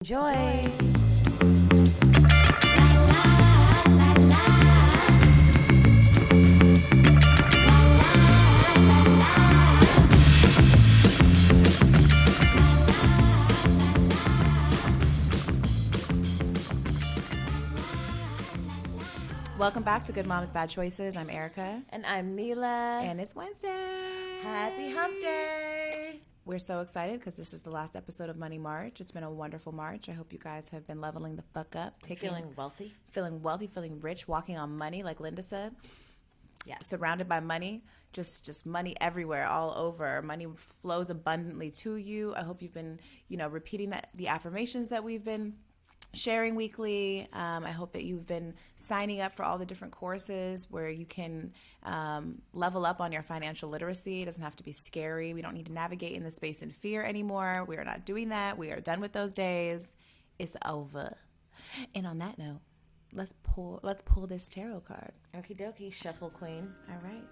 Enjoy. Welcome back to Good Moms, Bad Choices. I'm Erica. And I'm Mila. And it's Wednesday. Happy hump day. We're so excited because this is the last episode of Money March. It's been a wonderful March. I hope you guys have been leveling the fuck up. Feeling wealthy. Feeling wealthy, feeling rich, walking on money like Linda said. Yes. Surrounded by money. Just money everywhere, all over. Money flows abundantly to you. I hope you've been, repeating the affirmations that we've been sharing weekly. I hope that you've been signing up for all the different courses where you can level up on your financial literacy. It doesn't have to be scary. We don't need to navigate in the space in fear anymore. We are not doing that. We are done with those days. It's over. And on that note, let's pull this tarot card. Okie dokie, shuffle queen. All right.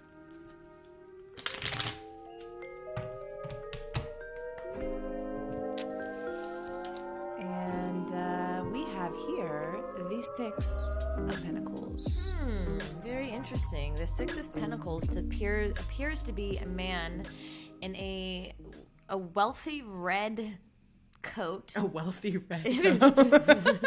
We have here the Six of Pentacles. Very interesting. The Six of Pentacles appears to be a man in a wealthy red coat. A wealthy red coat.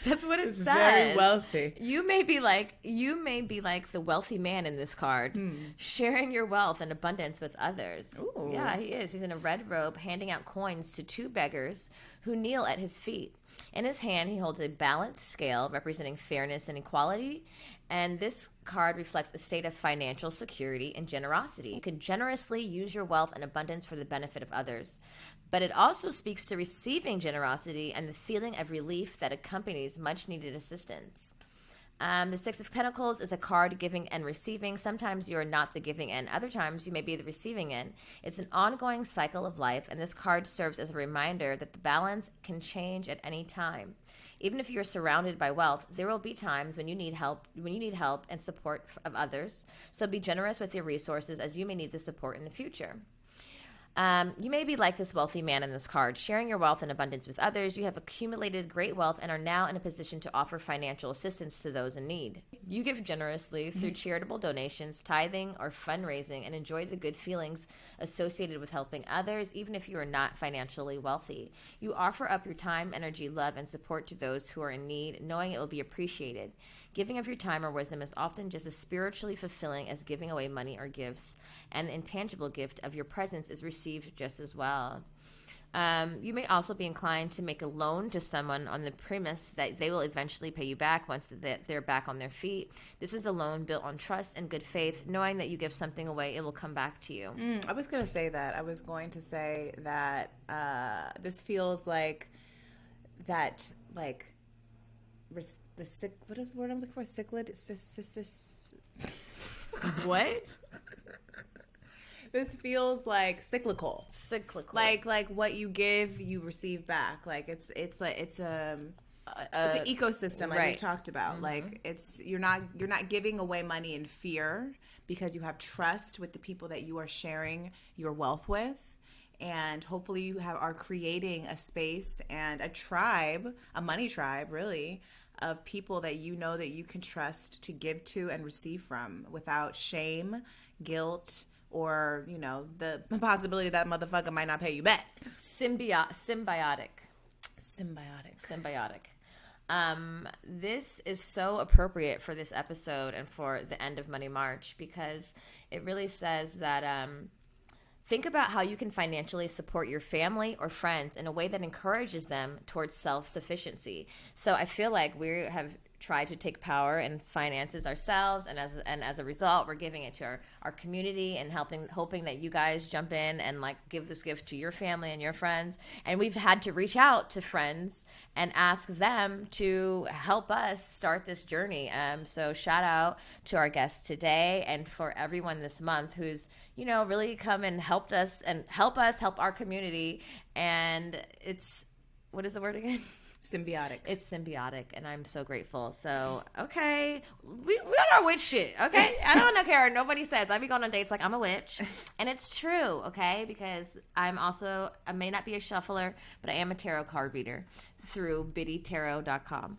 That's what it says. Very wealthy. You may be like the wealthy man in this card, sharing your wealth and abundance with others. Ooh. Yeah, he is. He's in a red robe, handing out coins to two beggars who kneel at his feet. In his hand, he holds a balanced scale representing fairness and equality. And this card reflects a state of financial security and generosity. You can generously use your wealth and abundance for the benefit of others. But it also speaks to receiving generosity and the feeling of relief that accompanies much needed assistance. The Six of Pentacles is a card giving and receiving. Sometimes you are not the giving end. Other times you may be the receiving end. It's an ongoing cycle of life, and this card serves as a reminder that the balance can change at any time. Even if you're surrounded by wealth, there will be times when you need help and support of others. So be generous with your resources, as you may need the support in the future. You may be like this wealthy man in this card, sharing your wealth and abundance with others. You have accumulated great wealth and are now in a position to offer financial assistance to those in need. You give generously through charitable donations, tithing, or fundraising, and enjoy the good feelings associated with helping others, even if you are not financially wealthy. You offer up your time, energy, love, and support to those who are in need, knowing it will be appreciated. Giving of your time or wisdom is often just as spiritually fulfilling as giving away money or gifts, and the intangible gift of your presence is received just as well. You may also be inclined to make a loan to someone on the premise that they will eventually pay you back once they're back on their feet. This is a loan built on trust and good faith, knowing that you give something away, it will come back to you. I was going to say that. I was going to say that this feels like that, like, what is the word I'm looking for? What? This feels like cyclical. Like what you give, you receive back. Like it's an ecosystem, like we talked about. Like you're not giving away money in fear, because you have trust with the people that you are sharing your wealth with. And hopefully you are creating a space and a tribe, a money tribe, really, of people that you know that you can trust to give to and receive from without shame, guilt, or, the possibility that motherfucker might not pay you back. Symbiotic. This is so appropriate for this episode and for the end of Money March, because it really says that think about how you can financially support your family or friends in a way that encourages them towards self-sufficiency. So I feel like we have tried to take power in finances ourselves, and as a result, we're giving it to our community and hoping that you guys jump in and like give this gift to your family and your friends. And we've had to reach out to friends and ask them to help us start this journey. So shout out to our guests today, and for everyone this month who's really come and help our community. And what is the word again? Symbiotic. It's symbiotic, and I'm so grateful. So, okay, we on our witch shit, okay? I don't care. Nobody says. I be going on dates like I'm a witch, and it's true, okay? Because I may not be a shuffler, but I am a tarot card reader through biddytarot.com.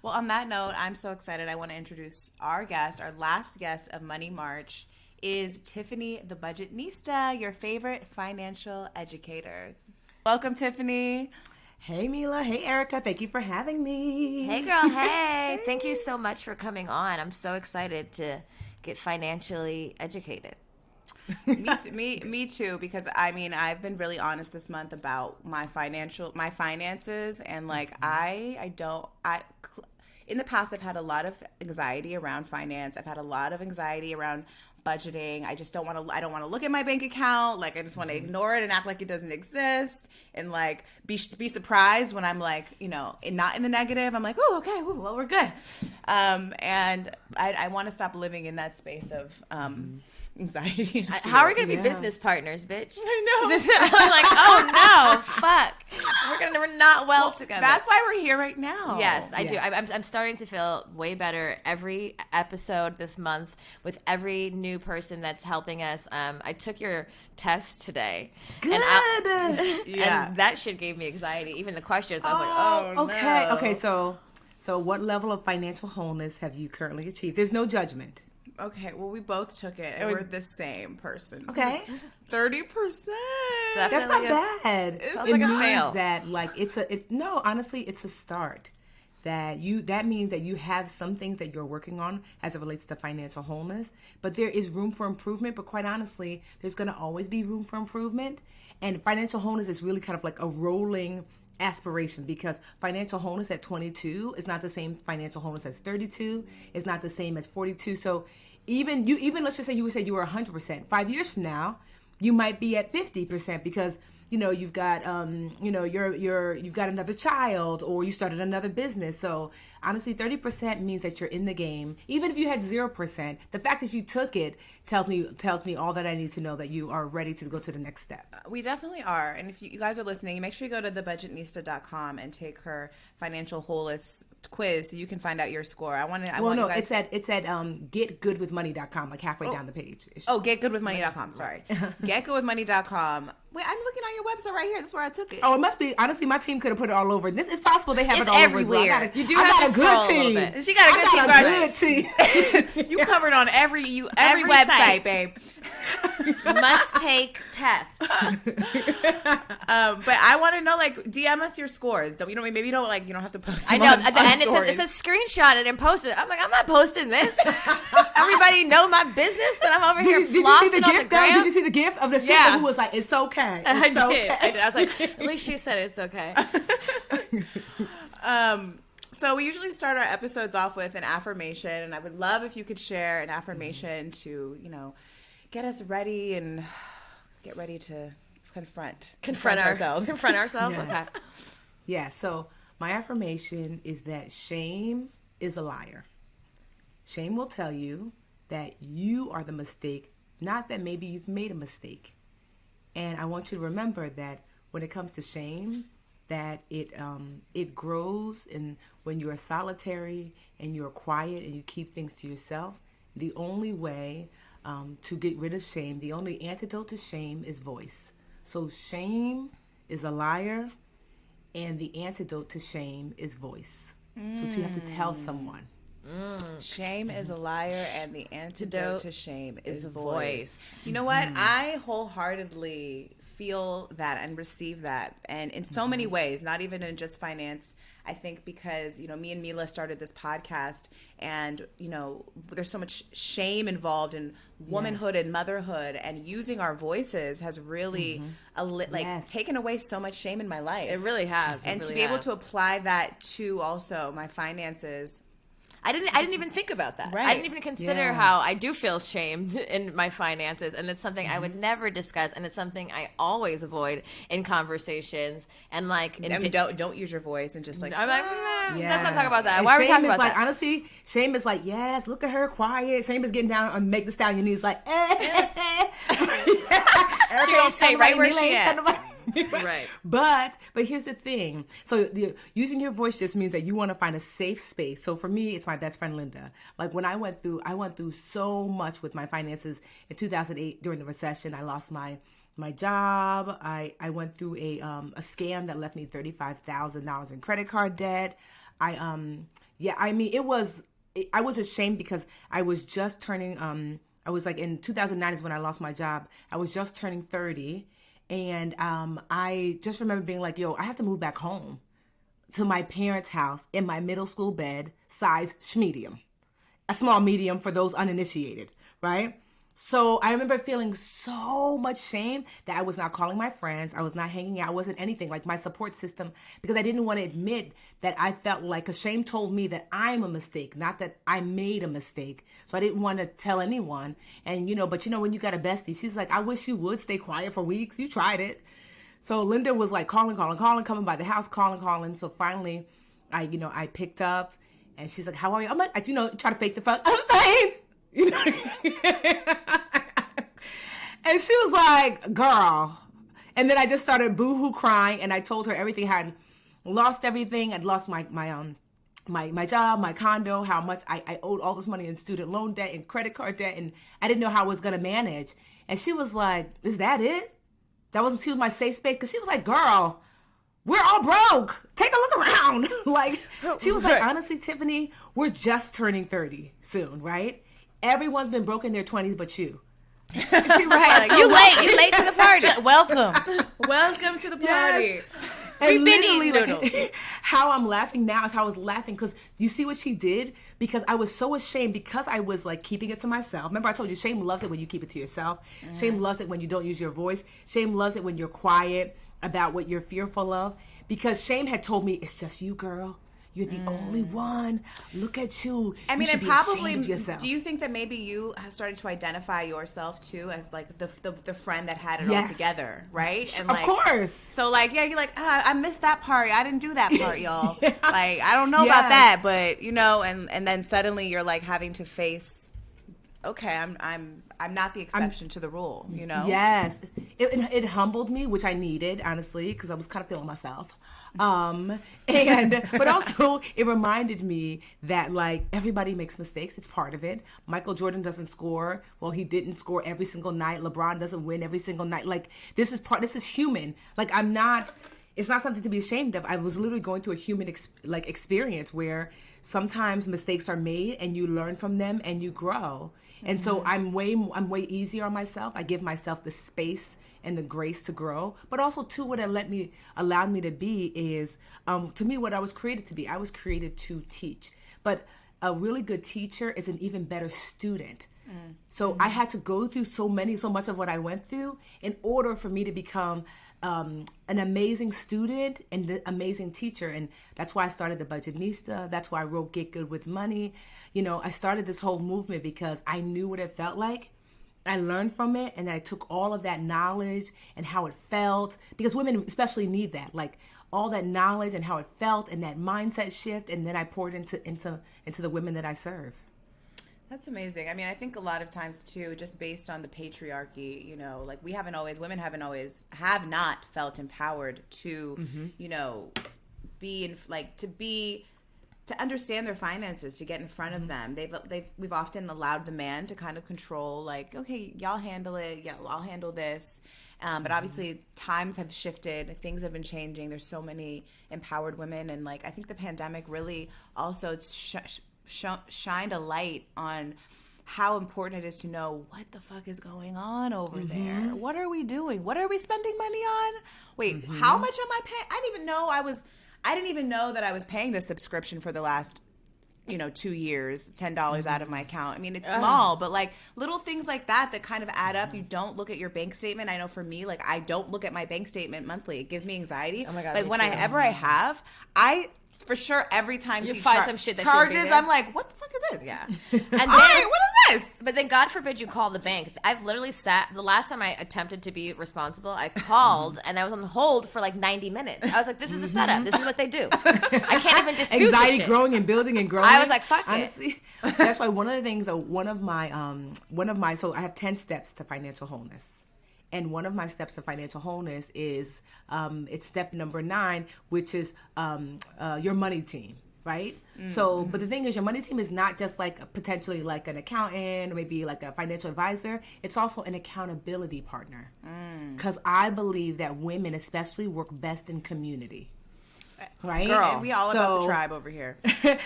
Well, on that note, I'm so excited. I want to introduce our guest. Our last guest of Money March is Tiffany, the Budgetnista, your favorite financial educator. Welcome, Tiffany. Hey, Mila. Hey, Erica. Thank you for having me. Hey, girl. Hey. Thank you so much for coming on. I'm so excited to get financially educated. Me too, because I mean, I've been really honest this month about my finances, and like in the past I've had a lot of anxiety around finance. I've had a lot of anxiety around budgeting. I don't want to look at my bank account. Like, I just want to ignore it and act like it doesn't exist, and like be surprised when I'm like, not in the negative. I'm like, oh, okay, well, we're good. And I want to stop living in that space of anxiety. How are we going to be business partners, bitch? I know. I'm like, oh no, fuck. We're not well together. That's why we're here right now. Yes, I do. I'm starting to feel way better every episode this month with every new person that's helping us. I took your test today. Good. And that shit gave me anxiety. Even the questions, I was like, oh okay. no. Okay, so what level of financial wholeness have you currently achieved? There's no judgment. Okay, well, we both took it, and we're the same person. Okay. 30%. That's not bad. Sounds like a fail. That honestly, it's a start. That means that you have some things that you're working on as it relates to financial wholeness, but there is room for improvement. But quite honestly, there's going to always be room for improvement, and financial wholeness is really kind of like a rolling aspiration, because financial wholeness at 22 is not the same financial wholeness as 32. It's not the same as 42. So even let's just say you would say you were 100%. 5 years from now, you might be at 50% because you've got you've got another child, or you started another business. So honestly, 30% means that you're in the game. Even if you had 0%, the fact that you took it tells me all that I need to know that you are ready to go to the next step. We definitely are. And if you guys are listening, make sure you go to thebudgetnista.com and take her financial wholeness quiz so you can find out your score. It's at getgoodwithmoney.com, like halfway down the page. Oh, getgoodwithmoney.com. Sorry. Getgoodwithmoney.com. Wait, I'm looking on your website right here. That's where I took it. Oh, it must be. Honestly, my team could have put it all over. It's possible they have it all everywhere. Over as well. You do have a good team. She got a good team. You covered on every website, babe. Must take test. But I want to know, like, DM us your scores. Maybe you don't have to post them. I know at the end it says screenshot it and post it. I'm like, I'm not posting this. Everybody know my business that I'm over here flossing on the gram. Did you see the gift of the sister who was like, it's okay. I did. I was like, at least she said it's okay. So we usually start our episodes off with an affirmation, and I would love if you could share an affirmation to, get us ready and get ready to confront ourselves. Confront ourselves. Yes. Okay. Yeah. So my affirmation is that shame is a liar. Shame will tell you that you are the mistake, not that maybe you've made a mistake. And I want you to remember that when it comes to shame, that it grows, and when you are solitary and you're quiet and you keep things to yourself, the only way to get rid of shame, the only antidote to shame is voice. So shame is a liar, and the antidote to shame is voice. So you have to tell someone. Shame is a liar, and the antidote to shame is voice. You know Mm-hmm. what? I wholeheartedly feel that and receive that, and in so many ways, not even in just finance. I think because me and Mila started this podcast, and there's so much shame involved in womanhood and motherhood, and using our voices has really taken away so much shame in my life. It really has. And to be able to apply that to also my finances. I didn't even think about that. Right. I didn't even consider how I do feel shamed in my finances, and it's something I would never discuss, and it's something I always avoid in conversations. And don't use your voice and just like, I'm like, let's not talk about that. And why are we talking about that? Honestly, shame is like, yes, look at her quiet. Shame is getting down and make the stallion knees like, She gonna stay right where she at. Right. But here's the thing. So using your voice just means that you want to find a safe space. So for me, it's my best friend Linda. Like when I went through so much with my finances in 2008 during the recession. I lost my job. I went through a scam that left me $35,000 in credit card debt. I was ashamed because I was just turning, I was like in 2009 is when I lost my job. I was just turning 30. And I just remember being like, yo, I have to move back home to my parents' house in my middle school bed, size medium. A small medium for those uninitiated, right? So I remember feeling so much shame that I was not calling my friends. I was not hanging out. I wasn't anything like my support system because I didn't want to admit that I felt like, because shame told me that I'm a mistake, not that I made a mistake. So I didn't want to tell anyone. And, but when you got a bestie, she's like, I wish you would stay quiet for weeks. You tried it. So Linda was like calling, coming by the house, calling. So finally, I picked up and she's like, how are you? I'm like, try to fake the fuck. I'm fine. And she was like, girl. And then I just started boohoo crying and I told her everything. I had lost everything. I'd lost my job, my condo, how much I owed all this money in student loan debt and credit card debt, and I didn't know how I was going to manage. And she was like, is that it? She was my safe space, because she was like, girl, we're all broke. Take a look around. Like, she was like, honestly, Tiffany, we're just turning 30 soon, right? Everyone's been broke in their 20s but you. She was like, you late to the party. Welcome to the party. Yes. And literally, like, how I'm laughing now is how I was laughing, because you see what she did? Because I was so ashamed, because I was like keeping it to myself. Remember I told you, shame loves it when you keep it to yourself. Mm-hmm. Shame loves it when you don't use your voice. Shame loves it when you're quiet about what you're fearful of. Because shame had told me, it's just you, girl. You're the only one. Look at you. I mean, you should and be probably, ashamed of yourself. Do you think that maybe you have started to identify yourself too as like the friend that had it all together, right? And of course. So like, yeah, you're like, I missed that part. I didn't do that part, y'all. Like, I don't know about that, but and then suddenly you're like having to face, okay, I'm not the exception to the rule, Yes. It humbled me, which I needed, honestly, because I was kind of feeling myself. But also it reminded me that like everybody makes mistakes. It's part of it. Michael Jordan doesn't score. Well, he didn't score every single night. LeBron doesn't win every single night. Like this is human. Like it's not something to be ashamed of. I was literally going through a human experience where sometimes mistakes are made and you learn from them and you grow. And so I'm way easier on myself. I give myself the space and the grace to grow, but also too, what it allowed me to be is, to me, what I was created to be. I was created to teach, but a really good teacher is an even better student. So I had to go through so much of what I went through in order for me to become an amazing student and an amazing teacher. And that's why I started the Budgetnista. That's why I wrote Get Good with Money. I started this whole movement because I knew what it felt like. I learned from it, and I took all of that knowledge and how it felt, because women especially need that, like all that knowledge and how it felt and that mindset shift, and then I poured into the women that I serve. That's amazing. I mean, I think a lot of times too, just based on the patriarchy, like women have not felt empowered to, to understand their finances, to get in front of them. We've often allowed the man to kind of control, like, okay, y'all handle it. Yeah, I'll handle this. But obviously times have shifted. Things have been changing. There's so many empowered women. And like, I think the pandemic really also shined a light on how important it is to know what the fuck is going on over there. What are we doing? What are we spending money on? Wait, how much am I paying? I didn't even know that I was paying this subscription for the last, 2 years, $10 out of my account. I mean, it's small, but like little things like that kind of add up. You don't look at your bank statement. I know for me, like I don't look at my bank statement monthly. It gives me anxiety. Oh my God. Like whenever I have, for sure, every time you find some shit that charges, I'm like, what the fuck is this? Yeah. And then, all right, what is this? But then God forbid you call the bank. I've literally the last time I attempted to be responsible, I called and I was on hold for like 90 minutes. I was like, this is the setup. This is what they do. I can't even dispute anxiety this shit. growing and building and growing. I was like, fuck honestly, it. That's why one of the things, so I have 10 steps to financial wholeness. And one of my steps of financial wholeness is it's step number 9, which is your money team. Right? Mm-hmm. So, but the thing is, your money team is not just like potentially like an accountant or maybe like a financial advisor. It's also an accountability partner. Because I believe that women especially work best in community. Right? Girl, we all about the tribe over here.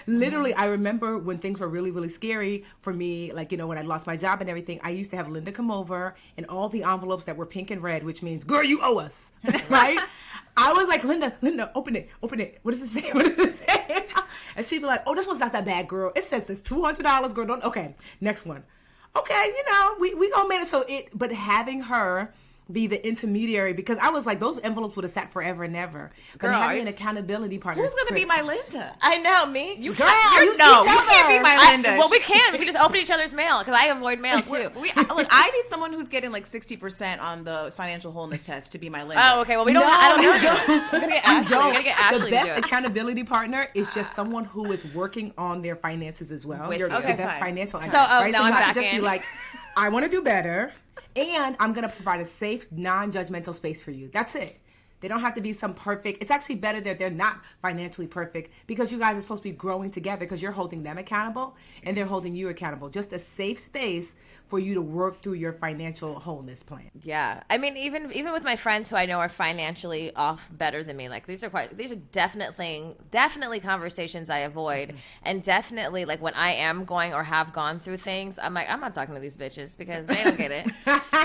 Literally, I remember when things were really, really scary for me, like, you know, when I lost my job and everything, I used to have Linda come over and all the envelopes that were pink and red, which means, girl, you owe us. Right? I was like, Linda, open it. What does it say? What does it say? And she'd be like, oh, this one's not that bad, girl. It says it's $200, girl. Okay, next one. Okay, you know, we gonna manage. But having her be the intermediary, because I was like, those envelopes would have sat forever and ever. But having an accountability partner. Who's gonna be my Linda? I know, me. You can't be my Linda. Well, we can. We can just open each other's mail because I avoid mail too. I need someone who's getting like 60% on the financial wholeness test to be my Linda. Oh, okay. Well, we don't. I don't know. We're gonna get Ashley. We're gonna get Ashley. The best accountability partner is just someone who is working on their finances as well. With you. The best financial. So, right? Now I'm back just in. Be like, I want to do better. And I'm going to provide a safe, non-judgmental space for you. That's it. They don't have to be some perfect. It's actually better that they're not financially perfect because you guys are supposed to be growing together because you're holding them accountable and they're holding you accountable. Just a safe space for you to work through your financial wholeness plan. Yeah. I mean, even with my friends who I know are financially off better than me, like these are definitely conversations I avoid. And definitely like when I am going or have gone through things, I'm like, I'm not talking to these bitches because they don't get it.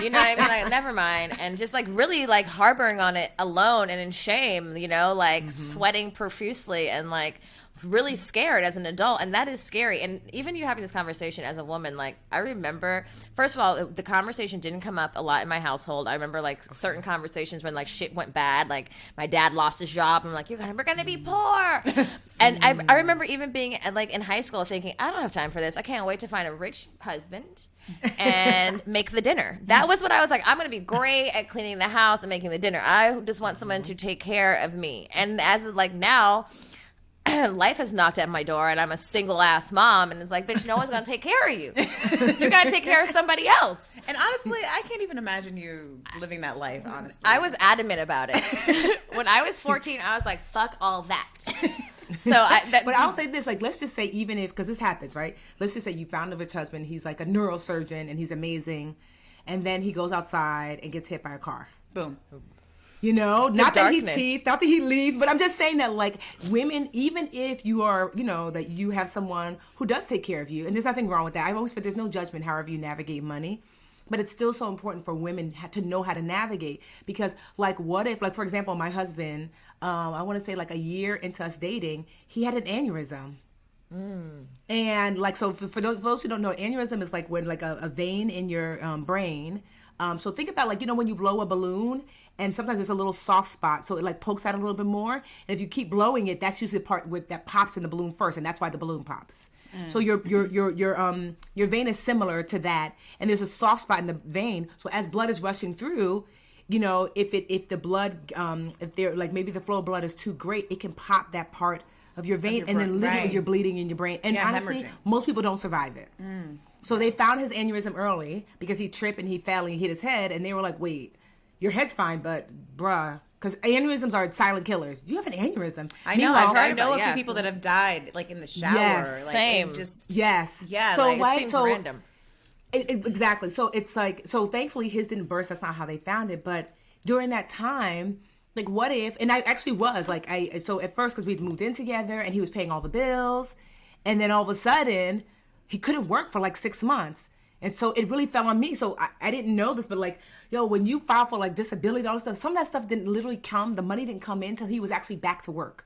You know what I mean? Like, never mind. And just like really like harboring on it alone and in shame, you know, like sweating profusely and like really scared as an adult, and that is scary. And even you having this conversation as a woman, like I remember, first of all, the conversation didn't come up a lot in my household. I remember like certain conversations when like shit went bad, like my dad lost his job and I'm like, we're gonna be poor. And I remember even being like in high school thinking, I don't have time for this. I can't wait to find a rich husband and make the dinner. That was what I was like, I'm gonna be great at cleaning the house and making the dinner. I just want someone to take care of me. And as like now, life has knocked at my door and I'm a single ass mom and it's like, bitch, no one's gonna take care of you. You gotta take care of somebody else. And honestly, I can't even imagine you living that life, honestly. I was adamant about it. When I was 14, I was like, fuck all that. But I'll say this, like, let's just say even if, because this happens, right? Let's just say you found a rich husband, he's like a neurosurgeon and he's amazing, and then he goes outside and gets hit by a car. Boom. You know, not that he cheats, not that he leaves, but I'm just saying that, like, women, even if you are, you know, that you have someone who does take care of you, and there's nothing wrong with that. I've always felt there's no judgment however you navigate money, but it's still so important for women to know how to navigate because, like, what if, like, for example, my husband, I want to say, like, a year into us dating, he had an aneurysm. And, like, so for those who don't know, aneurysm is, like, when, like, a vein in your brain. So think about, like, you know, when you blow a balloon, and sometimes there's a little soft spot, so it like pokes out a little bit more. And if you keep blowing it, that's usually the part that pops in the balloon first, and that's why the balloon pops. So your vein is similar to that, and there's a soft spot in the vein. So as blood is rushing through, you know, if the blood, if there like maybe the flow of blood is too great, it can pop that part of your vein, and then literally you're bleeding in your brain. And honestly, most people don't survive it. So they found his aneurysm early because he tripped and he fell and he hit his head, and they were like, wait. Your head's fine, but bruh, because aneurysms are silent killers. You have an aneurysm. I know. I know a few people that have died, like in the shower. Yes, like, same. Yeah. So like, it seems random. Exactly. So it's like, so thankfully his didn't burst. That's not how they found it. But during that time, like, what if? And I actually was like, so at first because we'd moved in together and he was paying all the bills, and then all of a sudden he couldn't work for like 6 months. And so it really fell on me. So I didn't know this, but like, yo, when you file for like disability, all this stuff, some of that stuff didn't literally come. The money didn't come in until he was actually back to work.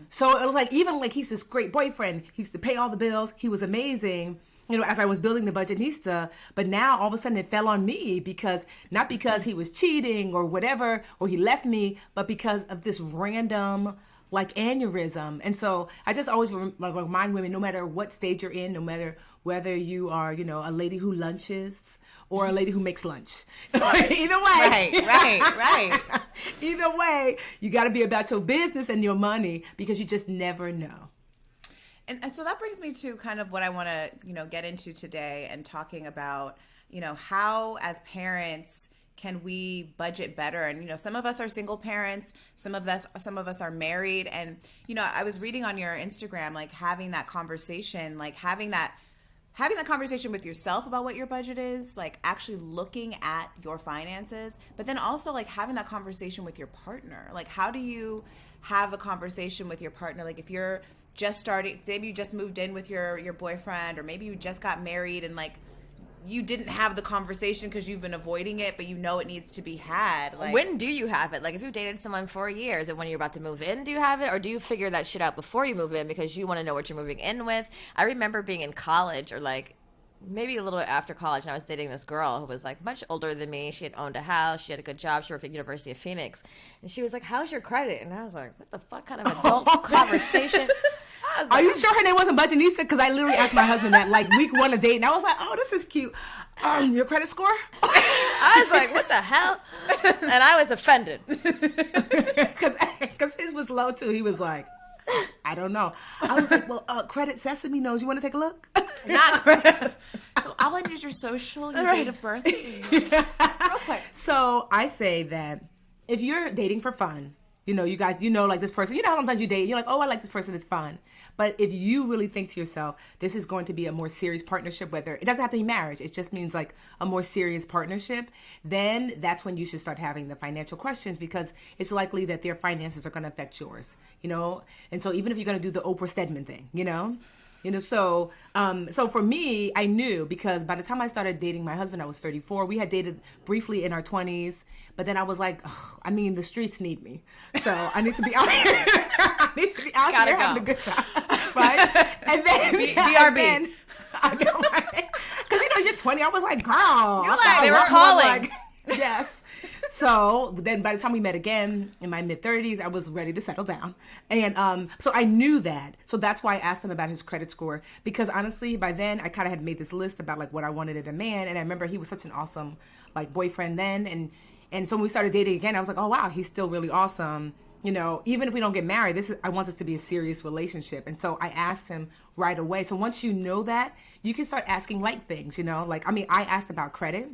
So it was like, even like he's this great boyfriend. He used to pay all the bills. He was amazing, you know, as I was building the Budgetnista. But now all of a sudden it fell on me because, not because he was cheating or whatever, or he left me, but because of this random like aneurysm. And so I just always remind women, no matter what stage you're in, no matter whether you are, you know, a lady who lunches or a lady who makes lunch. Either way. Right. Either way, you got to be about your business and your money because you just never know. And so that brings me to kind of what I want to, you know, get into today and talking about, you know, how as parents, can we budget better? And, you know, some of us are single parents, some of us are married. And, you know, I was reading on your Instagram, like having that conversation, like having that conversation with yourself about what your budget is, like actually looking at your finances, but then also like having that conversation with your partner. Like, how do you have a conversation with your partner? Like, if you're just starting, maybe you just moved in with your boyfriend, or maybe you just got married and like you didn't have the conversation because you've been avoiding it, but you know it needs to be had. Like, when do you have it? Like, if you've dated someone for a year, is it when you're about to move in, do you have it? Or do you figure that shit out before you move in because you want to know what you're moving in with? I remember being in college, or like maybe a little bit after college, and I was dating this girl who was like much older than me. She had owned a house. She had a good job. She worked at University of Phoenix. And she was like, how's your credit? And I was like, what the fuck kind of adult conversation? Like, are you sure her name wasn't Budgetnista? Because I literally asked my husband that like week 1 of dating. And I was like, oh, this is cute. Your credit score? I was like, what the hell? And I was offended. Because his was low too. He was like, I don't know. I was like, well, Credit Sesame knows. You want to take a look? Not credit. So all I need is your social, your date of birth. Real quick. So I say that if you're dating for fun, you know, you guys, you know, like this person, you know how sometimes you date, you're like, oh, I like this person, it's fun. But if you really think to yourself, this is going to be a more serious partnership, whether it doesn't have to be marriage, it just means like a more serious partnership, then that's when you should start having the financial questions, because it's likely that their finances are going to affect yours, you know? And so even if you're going to do the Oprah Stedman thing, you know, so for me, I knew, because by the time I started dating my husband, I was 34. We had dated briefly in our 20s, but then I was like, I mean, the streets need me. So I need to be out here. I need to be out here having a good time. Right? And then BRB. I know, right? Because, you know, you're 20. I was like, girl. You're like, they were calling. Like, yes. So then by the time we met again in my mid-30s, I was ready to settle down. And so I knew that. So that's why I asked him about his credit score. Because honestly, by then, I kind of had made this list about like what I wanted in a man. And I remember he was such an awesome like boyfriend then. And so when we started dating again, I was like, oh, wow, he's still really awesome. You know, even if we don't get married, I want this to be a serious relationship. And so I asked him right away. So once you know that, you can start asking light things, you know. Like, I mean, I asked about credit,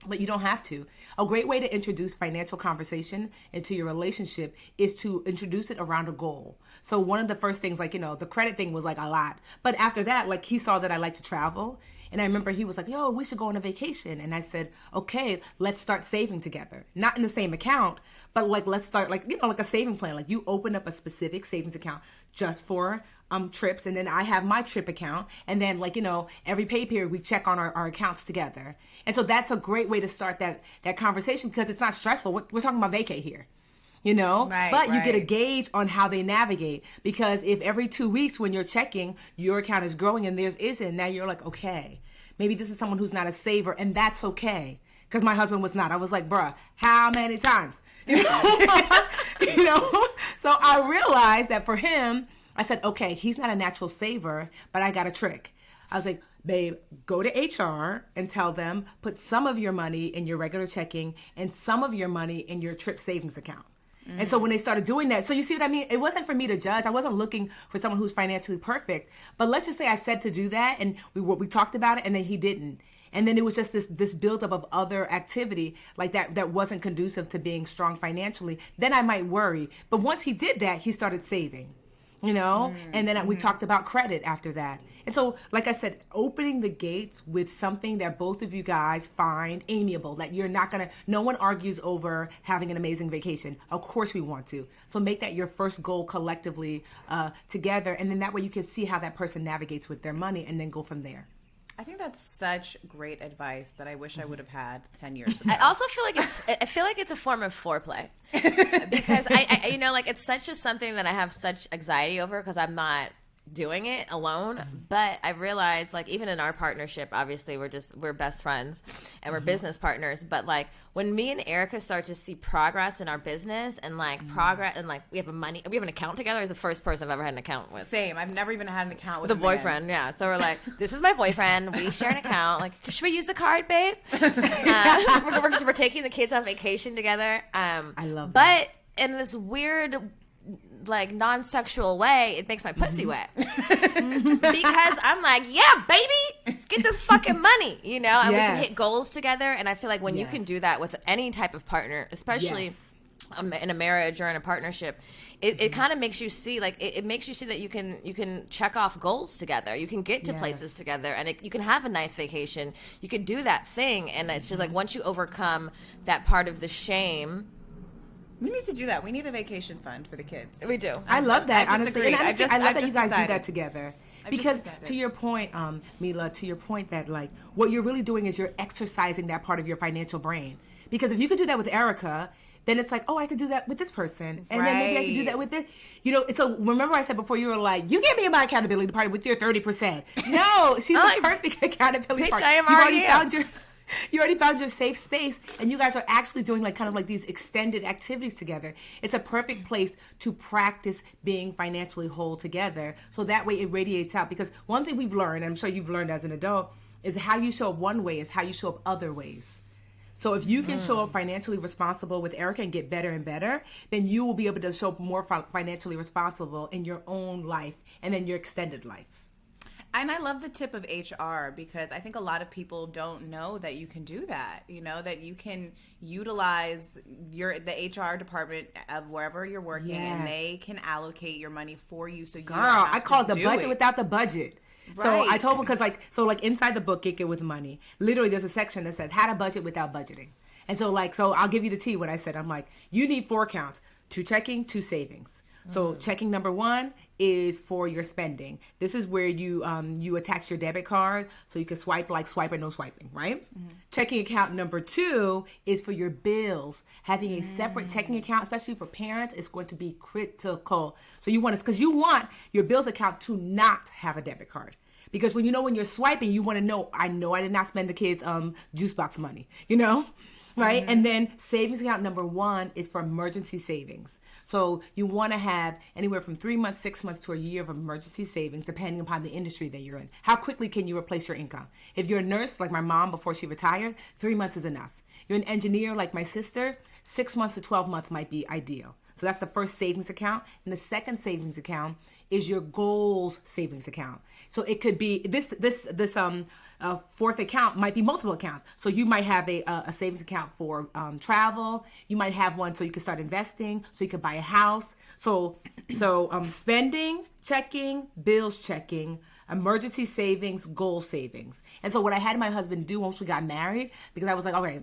but you don't have to. A great way to introduce financial conversation into your relationship is to introduce it around a goal. So one of the first things, like, you know, the credit thing was like a lot. But after that, like, he saw that I like to travel. And I remember he was like, yo, we should go on a vacation. And I said, okay, let's start saving together. Not in the same account, but like, let's start like, you know, like a saving plan. Like, you open up a specific savings account just for trips. And then I have my trip account. And then, like, you know, every pay period, we check on our accounts together. And so that's a great way to start that conversation, because it's not stressful. We're talking about vacay here. You know, right, but you get a gauge on how they navigate, because if every 2 weeks when you're checking, your account is growing and theirs isn't, now you're like, okay, maybe this is someone who's not a saver, and that's okay. Because my husband was not. I was like, bruh, how many times? You know? You know? So I realized that for him, I said, okay, he's not a natural saver, but I got a trick. I was like, babe, go to HR and tell them, put some of your money in your regular checking and some of your money in your trip savings account. And so when they started doing that, so you see what I mean? It wasn't for me to judge. I wasn't looking for someone who's financially perfect. But let's just say I said to do that, and we talked about it, and then he didn't. And then it was just this buildup of other activity like that wasn't conducive to being strong financially. Then I might worry. But once he did that, he started saving. You know, and then we talked about credit after that. And so, like I said, opening the gates with something that both of you guys find amiable, that you're not going to, no one argues over having an amazing vacation. Of course we want to. So make that your first goal collectively together. And then that way you can see how that person navigates with their money and then go from there. I think that's such great advice that I wish I would have had 10 years ago. I also feel like it's a form of foreplay, because I you know, like, it's such just something that I have such anxiety over, because I'm not doing it alone. But I realize, like, even in our partnership, obviously we're best friends and we're business partners, but like when me and Erica start to see progress in our business and like progress, and like we have an account together. He's the first person I've ever had an account with. Same. I've never even had an account with a boyfriend. Yeah. So we're like, this is my boyfriend. We share an account. Like, should we use the card, babe? We're taking the kids on vacation together. I love that. But in this weird like non-sexual way, it makes my pussy wet. Because I'm like, yeah, baby, let's get this fucking money, you know? And we can hit goals together. And I feel like when you can do that with any type of partner, especially in a marriage or in a partnership, it kind of makes you see, like, it makes you see that you can check off goals together. You can get to places together, and you can have a nice vacation. You can do that thing, and it's just like once you overcome that part of the shame. We need to do that. We need a vacation fund for the kids. We do. I love that, honestly. And I love that you guys decided. do that together. Because to your point, Mila, to your point that, like, what you're really doing is you're exercising that part of your financial brain. Because if you could do that with Erica, then it's like, oh, I could do that with this person. And then maybe I could do that with this. You know, so remember I said before, you were like, you can't be in my accountability party with your 30%. No, she's the perfect accountability party. I am already You already found your safe space, and you guys are actually doing like kind of like these extended activities together. It's a perfect place to practice being financially whole together, so that way it radiates out. Because one thing we've learned, and I'm sure you've learned as an adult, is how you show up one way is how you show up other ways. So if you can show up financially responsible with Erica and get better and better, then you will be able to show up more financially responsible in your own life and then your extended life. And I love the tip of HR, because I think a lot of people don't know that you can do that. You know, that you can utilize the HR department of wherever you're working, and they can allocate your money for you. So you don't have I call it to the do budget it. without the budget. Right. So I told them, because like inside the book, Get Good with Money, literally there's a section that says how to budget without budgeting. And so I'll give you the tea what I said. I'm like, you need 4 accounts: 2 checking, 2 savings. So checking number 1 is for your spending. This is where you attach your debit card so you can swipe or no swiping, right? Checking account number 2 is for your bills. Having a separate checking account, especially for parents, is going to be critical. So you want your bills account to not have a debit card. Because when you're swiping, you want to know, I did not spend the kids' juice box money, you know? Right? And then savings account number 1 is for emergency savings. So you want to have anywhere from 3 months, 6 months to a year of emergency savings, depending upon the industry that you're in. How quickly can you replace your income? If you're a nurse, like my mom before she retired, 3 months is enough. You're an engineer, like my sister, 6 months to 12 months might be ideal. So that's the first savings account. And the second savings account is your goals savings account. So it could be this fourth account might be multiple accounts. So you might have a savings account for travel. You might have one so you can start investing, so you can buy a house. So spending, checking, bills checking, emergency savings, goal savings. And so what I had my husband do once we got married, because I was like, okay,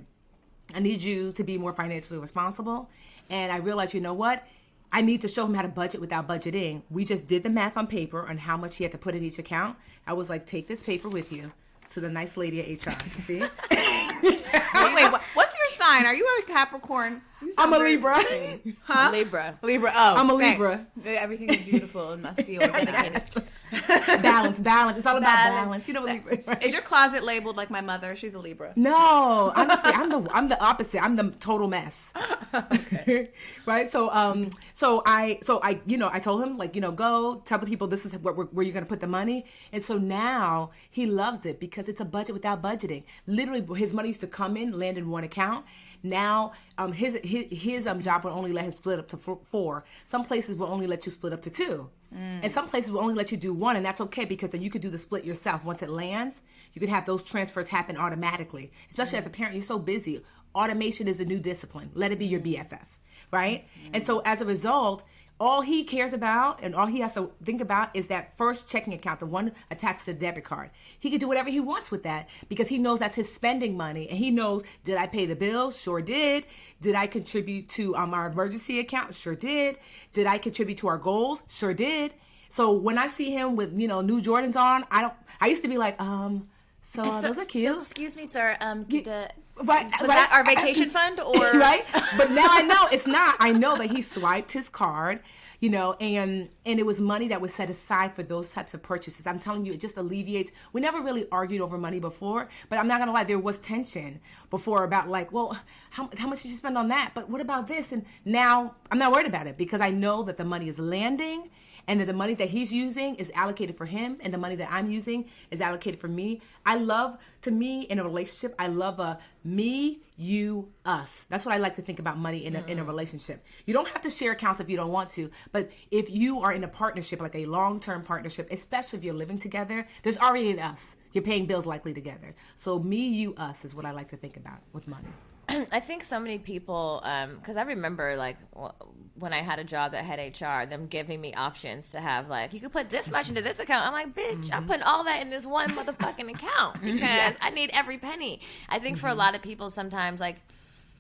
I need you to be more financially responsible. And I realized, you know what? I need to show him how to budget without budgeting. We just did the math on paper on how much he had to put in each account. I was like, take this paper with you to the nice lady at HR. See? Wait, what's your sign? Are you a Capricorn? I'm a Libra. Huh? Libra. Oh, I'm a Libra. Everything is beautiful and must be organized. Balance. It's all about balance. You know what Libra, right? Is your closet labeled like my mother? She's a Libra. No, honestly, I'm the opposite. I'm the total mess. Okay. Right. So I told him, like, go tell the people this is where you're going to put the money. And so now he loves it because it's a budget without budgeting. Literally, his money used to come in, land in one account. Now, his job will only let him split up to 4. Some places will only let you split up to 2. And some places will only let you do 1, and that's okay, because then you could do the split yourself. Once it lands, you could have those transfers happen automatically. Especially as a parent, you're so busy. Automation is a new discipline. Let it be your BFF, right? And so as a result, all he cares about and all he has to think about is that first checking account, the one attached to the debit card. He can do whatever he wants with that because he knows that's his spending money. And he knows, did I pay the bills? Sure did. Did I contribute to our emergency account? Sure did. Did I contribute to our goals? Sure did. So when I see him with, new Jordans on, I used to be like, so those are cute. So, excuse me, sir. Was right, that our vacation fund or right? But now I know it's not. I know that he swiped his card, and it was money that was set aside for those types of purchases. I'm telling you, it just alleviates. We never really argued over money before, but I'm not gonna lie, there was tension before about like, well, how much did you spend on that? But what about this? And now I'm not worried about it because I know that the money is landing. and that the money that he's using is allocated for him, and the money that I'm using is allocated for me. To me, in a relationship, I love a me, you, us. That's what I like to think about money in a relationship. You don't have to share accounts if you don't want to, but if you are in a partnership, like a long-term partnership, especially if you're living together, there's already an us. You're paying bills likely together. So me, you, us is what I like to think about with money. I think so many people, because I remember like when I had a job that had HR, them giving me options to have like, you could put this much into this account. I'm like, bitch, I'm putting all that in this one motherfucking account because I need every penny. I think for a lot of people sometimes like,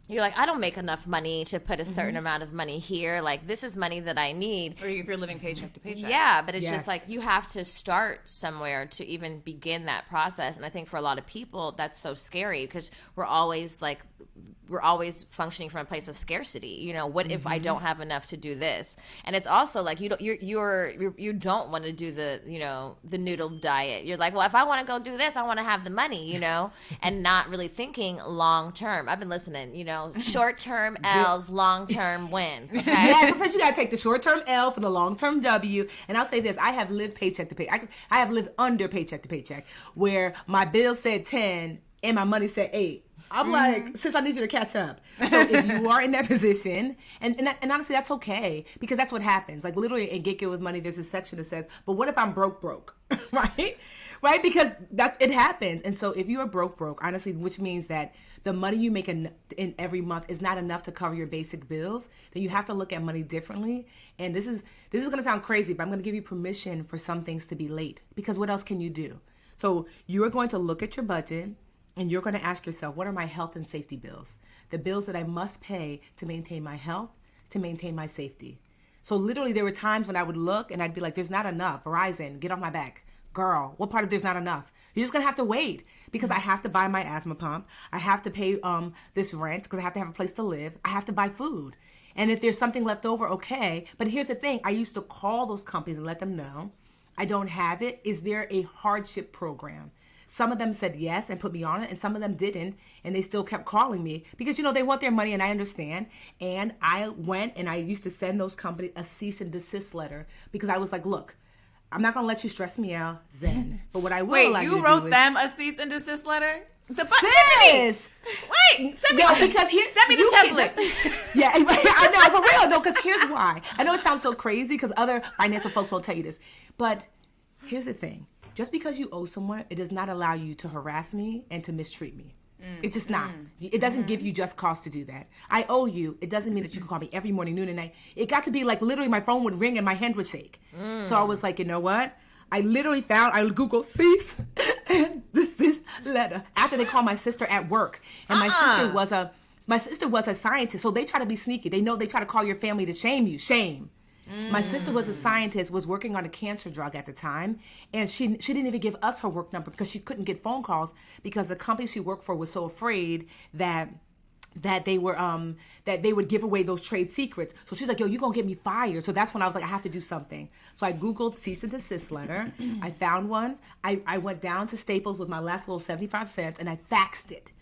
you're like, I don't make enough money to put a certain amount of money here. Like, this is money that I need. Or if you're living paycheck to paycheck. Yeah, but it's just like you have to start somewhere to even begin that process. And I think for a lot of people, that's so scary because we're always functioning from a place of scarcity. You know, what if I don't have enough to do this? And it's also like you don't want to do the noodle diet. You're like, well, if I want to go do this, I want to have the money, and not really thinking long term. I've been listening, short term L's, long term wins. Okay? Yeah, sometimes you gotta take the short term L for the long term W. And I'll say this: I have lived paycheck to paycheck. I have lived under paycheck to paycheck, where my bill said 10 and my money said 8. I'm like, sis, I need you to catch up. So if you are in that position, and honestly, that's okay, because that's what happens. Like literally in Get Good With Money, there's a section that says, but what if I'm broke? Right? Because it happens. And so if you are broke, honestly, which means that the money you make in every month is not enough to cover your basic bills, then you have to look at money differently. And this is going to sound crazy, but I'm going to give you permission for some things to be late, because what else can you do? So you are going to look at your budget, and you're going to ask yourself, what are my health and safety bills? The bills that I must pay to maintain my health, to maintain my safety. So literally there were times when I would look and I'd be like, there's not enough. Verizon, get off my back. Girl, what part of there's not enough? You're just going to have to wait, because I have to buy my asthma pump. I have to pay this rent because I have to have a place to live. I have to buy food. And if there's something left over, okay. But here's the thing. I used to call those companies and let them know, I don't have it. Is there a hardship program? Some of them said yes and put me on it, and some of them didn't, and they still kept calling me because, they want their money, and I understand. And I went and I used to send those companies a cease and desist letter, because I was like, look, I'm not going to let you stress me out, Zen. But what I will Wait, you wrote them a cease and desist letter? Sis! Wait, send me the template. Yeah, I know, for real, no, because here's why. I know it sounds so crazy because other financial folks won't tell you this, but here's the thing. Just because you owe someone, it does not allow you to harass me and to mistreat me. It's just not. It doesn't give you just cause to do that. I owe you. It doesn't mean that you can call me every morning, noon, and night. It got to be like literally my phone would ring and my hand would shake. So I was like, you know what? I Googled cease and desist letter after they called my sister at work. And my sister was a scientist, so they try to be sneaky. They try to call your family to shame you. Shame. My sister was a scientist, was working on a cancer drug at the time, and she didn't even give us her work number because she couldn't get phone calls because the company she worked for was so afraid that they would give away those trade secrets. So she's like, yo, you're going to get me fired. So that's when I was like, I have to do something. So I Googled cease and desist letter. I found one. I went down to Staples with my last little 75 cents, and I faxed it.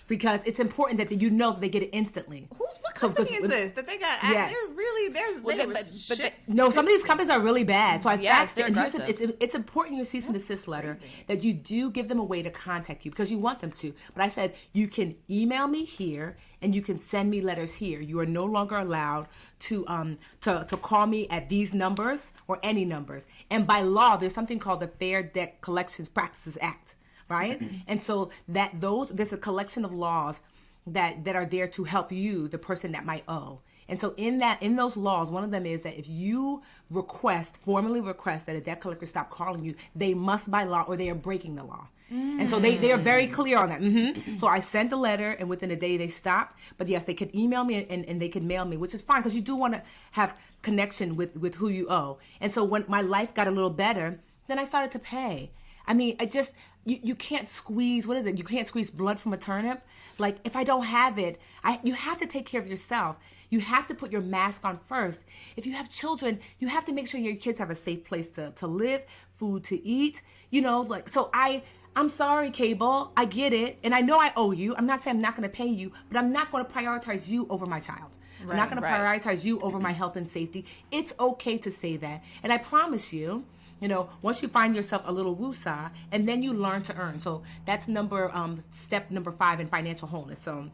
Because it's important that that they get it instantly. What company is this that they got? Yeah. No, some of these companies are really bad. So I faxed it. And it's important in your cease and desist letter that you do give them a way to contact you because you want them to. But I said, you can email me here and you can send me letters here. You are no longer allowed to call me at these numbers or any numbers. And by law, there's something called the Fair Debt Collections Practices Act. Right? And so there's a collection of laws that are there to help you, the person that might owe. And so in those laws, one of them is that if you formally request that a debt collector stop calling you, they must by law, or they are breaking the law. And so they are very clear on that. So I sent the letter, and within a day they stopped. But yes, they could email me and they could mail me, which is fine because you do want to have connection with who you owe. And so when my life got a little better, then I started to pay. I mean, you can't squeeze, what is it? You can't squeeze blood from a turnip. Like, if I don't have it, you have to take care of yourself. You have to put your mask on first. If you have children, you have to make sure your kids have a safe place to live, food to eat, so I'm sorry, Cable. I get it. And I know I owe you. I'm not saying I'm not going to pay you, but I'm not going to prioritize you over my child. I'm not going to prioritize you over my health and safety. It's okay to say that. And I promise you, once you find yourself a little woosah, and then you learn to earn. So that's step number 5 in financial wholeness. So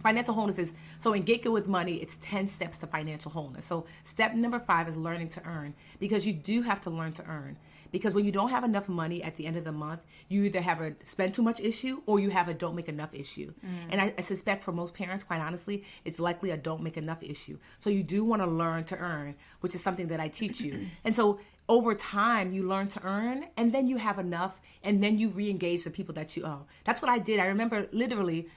financial wholeness is, so in Get Good with Money, it's 10 steps to financial wholeness. So step number 5 is learning to earn, because you do have to learn to earn. Because when you don't have enough money at the end of the month, you either have a spend too much issue or you have a don't make enough issue. And I suspect for most parents, quite honestly, it's likely a don't make enough issue. So you do want to learn to earn, which is something that I teach you. And so over time, you learn to earn, and then you have enough, and then you re-engage the people that you owe. That's what I did. I remember literally,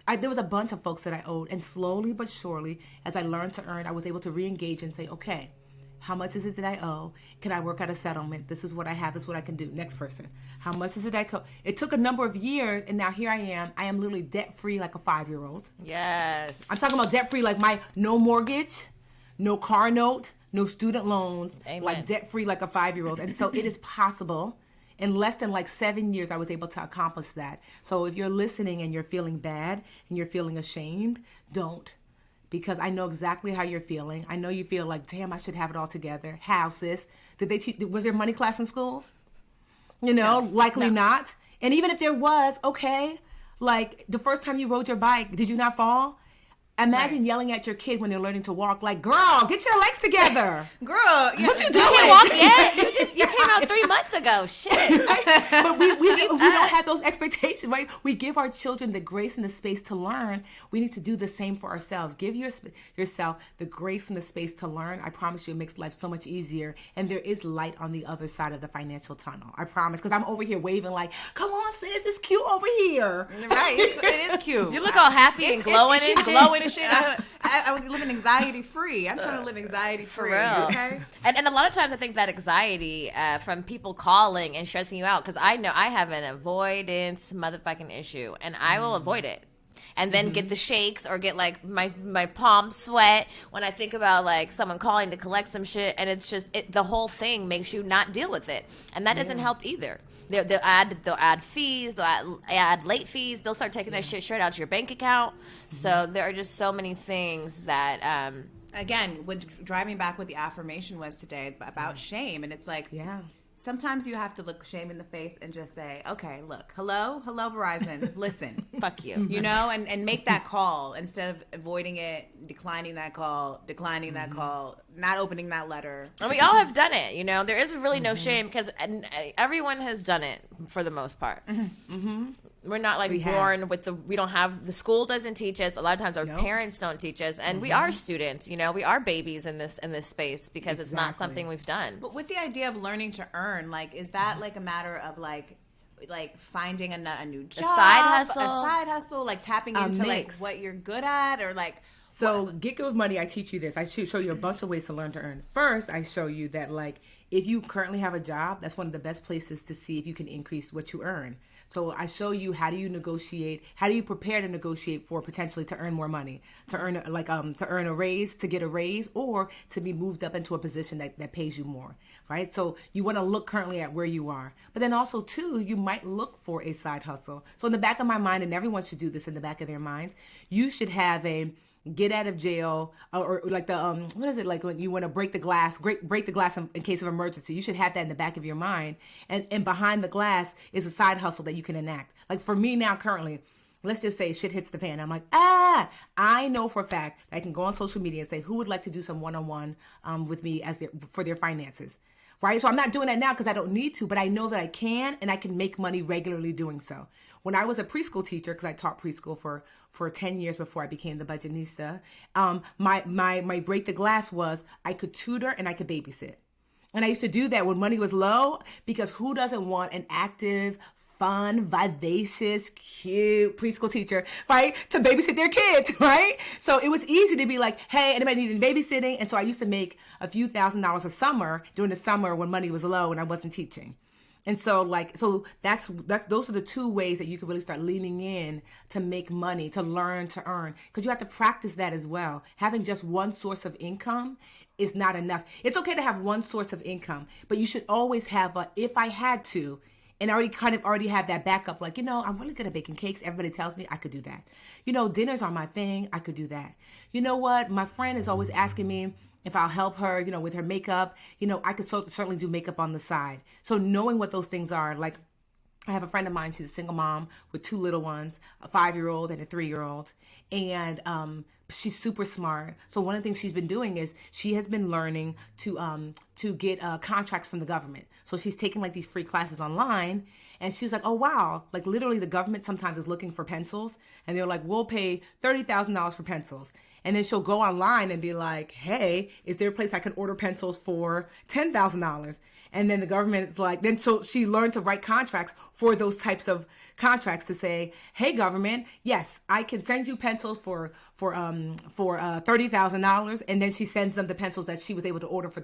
there was a bunch of folks that I owed, and slowly but surely, as I learned to earn, I was able to re-engage and say, okay, how much is it that I owe? Can I work out a settlement? This is what I have. This is what I can do. Next person. How much is it that I owe? It took a number of years, and now here I am. I am literally debt-free like a 5-year-old. Yes. I'm talking about debt-free like no mortgage, no car note, no student loans, Amen. like debt-free like a 5-year-old. And so it is possible. In less than 7 years, I was able to accomplish that. So if you're listening and you're feeling bad and you're feeling ashamed, don't. Because I know exactly how you're feeling. I know you feel like, damn, I should have it all together. How, sis? Was there money class in school? Likely not. And even if there was, okay, like the first time you rode your bike, did you not fall? Imagine yelling at your kid when they're learning to walk, like, girl, get your legs together. Girl, what you doing? You can't walk yet. You came out 3 months ago. Shit. But we don't have those expectations, right? We give our children the grace and the space to learn. We need to do the same for ourselves. Give yourself the grace and the space to learn. I promise you, it makes life so much easier. And there is light on the other side of the financial tunnel. I promise. Because I'm over here waving like, come on, sis, it's cute over here. Right. It is cute. You look all happy and glowing and glowing and shit. I was living anxiety free. I'm trying to live anxiety free. For real. Okay. And a lot of times I think that anxiety from people calling and stressing you out, because I know I have an avoidance motherfucking issue, and I will avoid it. And then get the shakes or get like my palms sweat when I think about like someone calling to collect some shit, and it's just the whole thing makes you not deal with it, and that doesn't help either. They'll add fees, they'll add late fees, they'll start taking that shit straight out your bank account. So there are just so many things that again, with driving back what the affirmation was today about shame, and it's like, sometimes you have to look shame in the face and just say, okay, look, hello Verizon, listen. Fuck you. And make that call instead of avoiding it, declining that call, not opening that letter. And we all have done it, There is really no shame, because everyone has done it for the most part. We're not born with we don't have, the school doesn't teach us. A lot of times our parents don't teach us, and we are students, we are babies in this space, because it's not something we've done. But with the idea of learning to earn, is that a matter of finding a new job, a side hustle, tapping into what you're good at, or So Get Good with Money, I teach you this. I show you a bunch of ways to learn to earn. First, I show you that if you currently have a job, that's one of the best places to see if you can increase what you earn. So I show you how do you prepare to negotiate for potentially to earn more money, to earn a raise, to get a raise, or to be moved up into a position that pays you more, right? So you want to look currently at where you are. But then also too, you might look for a side hustle. So in the back of my mind, and everyone should do this in the back of their minds, you should have a get out of jail, or what is it, when you want to break the glass in case of emergency. You should have that in the back of your mind, and behind the glass is a side hustle that you can enact. Like for me now currently, let's just say shit hits the fan, I'm like, I know for a fact that I can go on social media and say, who would like to do some one-on-one with me for their finances, right? So I'm not doing that now because I don't need to, but I know that I can, and I can make money regularly doing so. When I was a preschool teacher, because I taught preschool for 10 years before I became the Budgetnista, my break the glass was I could tutor and I could babysit. And I used to do that when money was low, because who doesn't want an active, fun, vivacious, cute preschool teacher, right, to babysit their kids, right? So it was easy to be like, hey, anybody need babysitting? And so I used to make a few $1,000s a summer during the summer when money was low and I wasn't teaching. And so those are the two ways that you can really start leaning in to make money, to learn to earn, because you have to practice that as well. Having just one source of income is not enough. It's okay to have one source of income, but you should always have if I had to, And I already have that backup. Like, I'm really good at baking cakes. Everybody tells me I could do that. Dinners are my thing. I could do that. You know what? My friend is always asking me if I'll help her, with her makeup. I could certainly do makeup on the side. So knowing what those things are, like, I have a friend of mine, she's a single mom with 2 little ones, a 5-year-old and a 3-year-old. And she's super smart. So one of the things she's been doing is she has been learning to get contracts from the government. So she's taking like these free classes online. And she's like, oh, wow. Like literally the government sometimes is looking for pencils. And they're like, we'll pay $30,000 for pencils. And then she'll go online and be like, hey, is there a place I can order pencils for $10,000? And then the government is like, so she learned to write contracts for those types of contracts to say, hey, government, yes, I can send you pencils for $30,000. And then she sends them the pencils that she was able to order for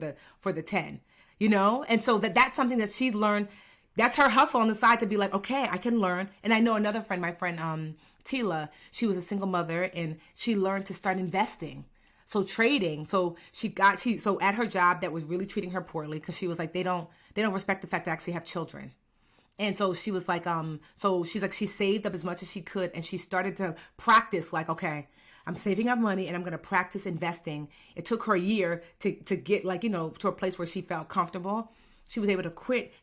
the 10, And so that's something that she's learned. That's her hustle on the side to be like, okay, I can learn. And I know another friend, my friend, Tila, she was a single mother and she learned to start investing. So trading. So so at her job that was really treating her poorly because she was like, they don't respect the fact that I actually have children. And so she was like, so she's like, she saved up as much as she could and she started to practice like, okay, I'm saving up money and I'm going to practice investing. It took her a year to get like, to a place where she felt comfortable. She was able to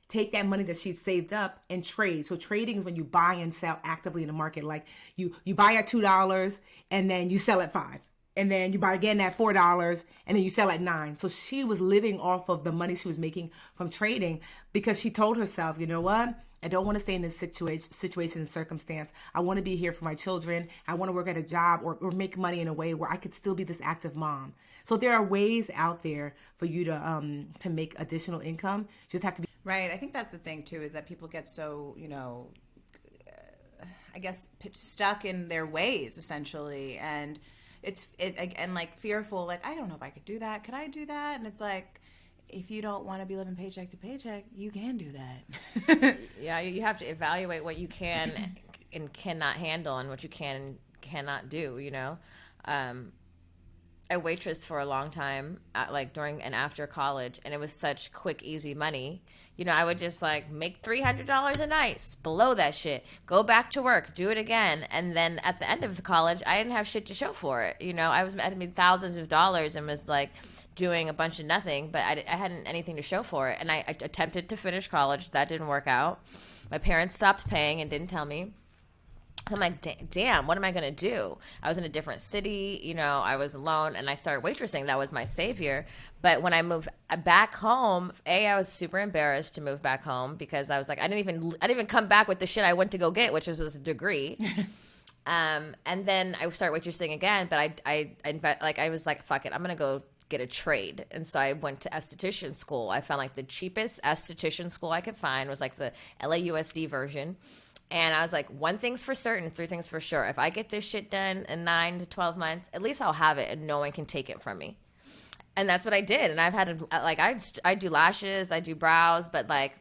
take that money that she'd saved up and trade. So trading is when you buy and sell actively in the market. Like you buy at $2 and then you sell at $5. And then you buy again at $4 and then you sell at $9. So she was living off of the money she was making from trading because she told herself, you know what? I don't want to stay in this situation and circumstance. I want to be here for my children. I want to work at a job or make money in a way where I could still be this active mom. So there are ways out there for you to make additional income. You just have to be right. I think that's the thing too, is that people get so, I guess stuck in their ways essentially. And and like fearful, like, I don't know if I could do that. Could I do that? And it's like, if you don't want to be living paycheck to paycheck, you can do that. Yeah, you have to evaluate what you can and cannot handle and what you can and cannot do, I waitressed for a long time, like during and after college, and it was such quick, easy money. I would just like make $300 a night, blow that shit, go back to work, do it again, and then at the end of the college, I didn't have shit to show for it. I had made thousands of dollars and was like doing a bunch of nothing, but I hadn't anything to show for it. And I attempted to finish college, that didn't work out. My parents stopped paying and didn't tell me. I'm like, damn, what am I going to do? I was in a different city, I was alone, and I started waitressing. That was my savior. But when I moved back home, I was super embarrassed to move back home because I was like, I didn't even come back with the shit I went to go get, which was a degree. And then I started waitressing again, but I was like, fuck it, I'm going to go get a trade. And so I went to esthetician school. I found like the cheapest esthetician school I could find was like the LAUSD version. And I was like, one thing's for certain, 3 things for sure. If I get this shit done in 9 to 12 months, at least I'll have it and no one can take it from me. And that's what I did. And I've had, like, I do lashes, I do brows, but like,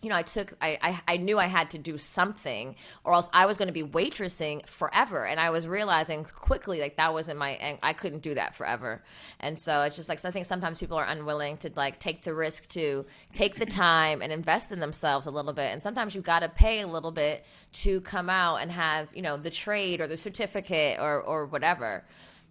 I knew I had to do something or else I was going to be waitressing forever. And I was realizing quickly, like, that wasn't I couldn't do that forever. And so it's just like, so I think sometimes people are unwilling to like take the risk to take the time and invest in themselves a little bit. And sometimes you've got to pay a little bit to come out and have, the trade or the certificate or whatever.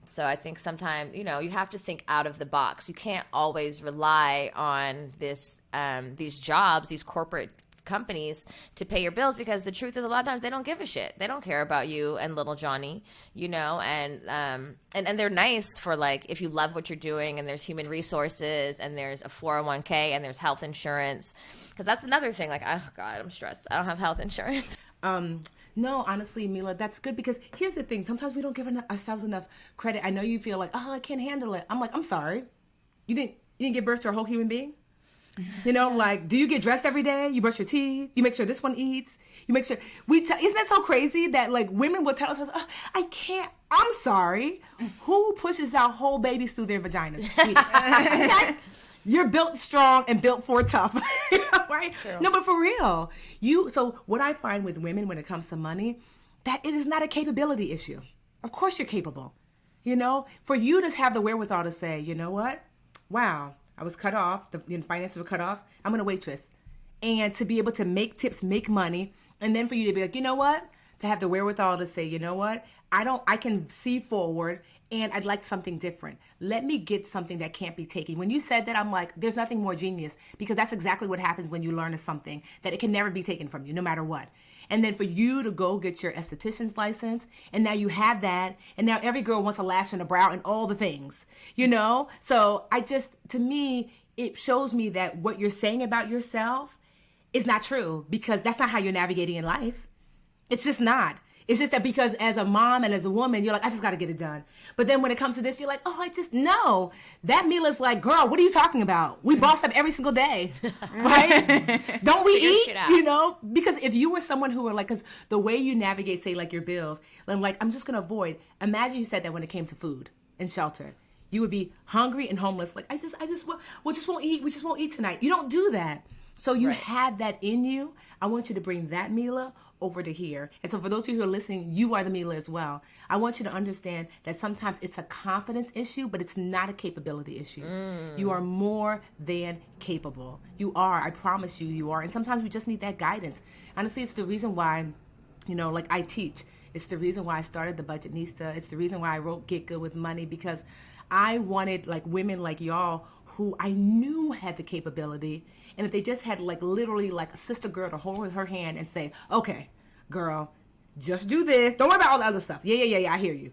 So I think sometimes, you have to think out of the box. You can't always rely on these jobs, these corporate companies to pay your bills, because the truth is a lot of times they don't give a shit. They don't care about you and little Johnny, and they're nice for like, if you love what you're doing and there's human resources and there's a 401k and there's health insurance. Because that's another thing. Like, oh God, I'm stressed. I don't have health insurance. No, honestly, Mila, that's good, because here's the thing. Sometimes we don't give ourselves enough credit. I know you feel like, oh, I can't handle it. I'm like, I'm sorry. You didn't give birth to a whole human being? Like, do you get dressed every day? You brush your teeth? You make sure this one eats? You make sure isn't that so crazy that like women will tell us, oh, I can't, I'm sorry. Who pushes out whole babies through their vaginas? Okay? You're built strong and built for tough, right? True. No, but for real, so what I find with women when it comes to money, that it is not a capability issue. Of course you're capable, for you to have the wherewithal to say, you know what? Wow, I was cut off. The finances were cut off. I'm going to waitress. and to be able to make tips, make money, and then for you to be like, you know what? To have the wherewithal to say, you know what? I can see forward, and I'd like something different. Let me get something that can't be taken. When you said that, I'm like, there's nothing more genius, because that's exactly what happens when you learn something, that it can never be taken from you, no matter what. And then for you to go get your esthetician's license, and now you have that, and now every girl wants a lash and a brow and all the things, you know? So to me, it shows me that what you're saying about yourself is not true, because that's not how you're navigating in life. It's just not. It's just that because as a mom and as a woman, you're like, I just got to get it done. But then when it comes to this, you're like, oh, no. That Mila's like, girl, what are you talking about? We boss up every single day, right? Don't we eat? You know? Because if you were someone who were like, because the way you navigate, say, like your bills, I'm like, I'm just going to avoid. Imagine you said that when it came to food and shelter. You would be hungry and homeless. Like, we just won't eat. We just won't eat tonight. You don't do that. So you have that in you. I want you to bring that Mila over to here. And so for those of you who are listening, you are the Mila as well. I want you to understand that sometimes it's a confidence issue, but it's not a capability issue. You are more than capable. You are. I promise you are. And sometimes we just need that guidance. Honestly, it's the reason why, like I teach. It's the reason why I started the Budgetnista. It's the reason why I wrote Get Good with Money, because I wanted like women like y'all who I knew had the capability, and if they just had like literally like a sister girl to hold her hand and say, okay, girl, just do this. Don't worry about all the other stuff. Yeah, I hear you.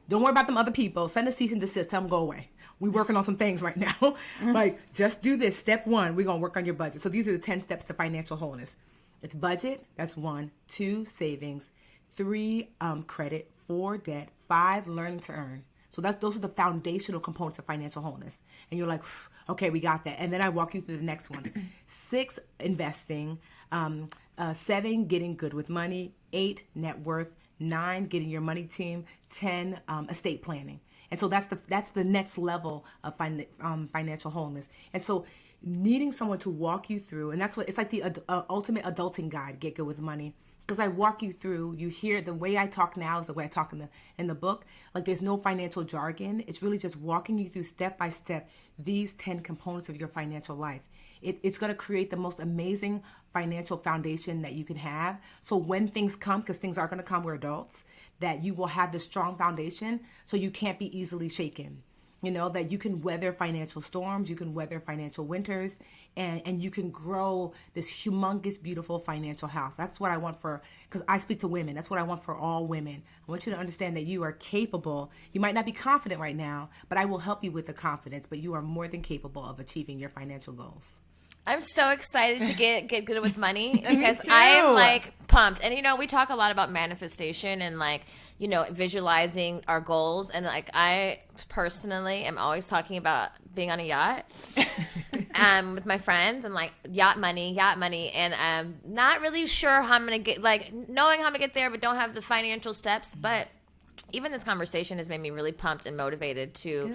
Don't worry about them other people. Send a cease and desist. Tell them go away. We're working on some things right now. Like, just do this. Step 1, we're going to work on your budget. So these are the 10 steps to financial wholeness. It's budget. That's 1. 2, savings. 3, credit. 4, debt. 5, learning to earn. So those are the foundational components of financial wholeness. And you're like, okay, we got that. And then I walk you through the next one. 6, investing. 7, getting good with money. 8, net worth. 9, getting your money team. 10, estate planning. And so that's the next level of financial wholeness. And so needing someone to walk you through, and that's what it's like, the ultimate adulting guide, Get Good with Money. Because I walk you through, you hear the way I talk now is the way I talk in the book. Like, there's no financial jargon. It's really just walking you through step by step these 10 components of your financial life. It's going to create the most amazing financial foundation that you can have. So when things come, because things are going to come, we're adults, that you will have this strong foundation so you can't be easily shaken. That you can weather financial storms, you can weather financial winters, and you can grow this humongous, beautiful financial house. That's what I want because I speak to women. That's what I want for all women. I want you to understand that you are capable. You might not be confident right now, but I will help you with the confidence, but you are more than capable of achieving your financial goals. I'm so excited to get good with money because I'm like pumped. And we talk a lot about manifestation and like, visualizing our goals. And like, I personally am always talking about being on a yacht with my friends and like yacht money. And I'm not really sure how I'm going to get, like knowing how I'm going to get there, but don't have the financial steps. But even this conversation has made me really pumped and motivated to,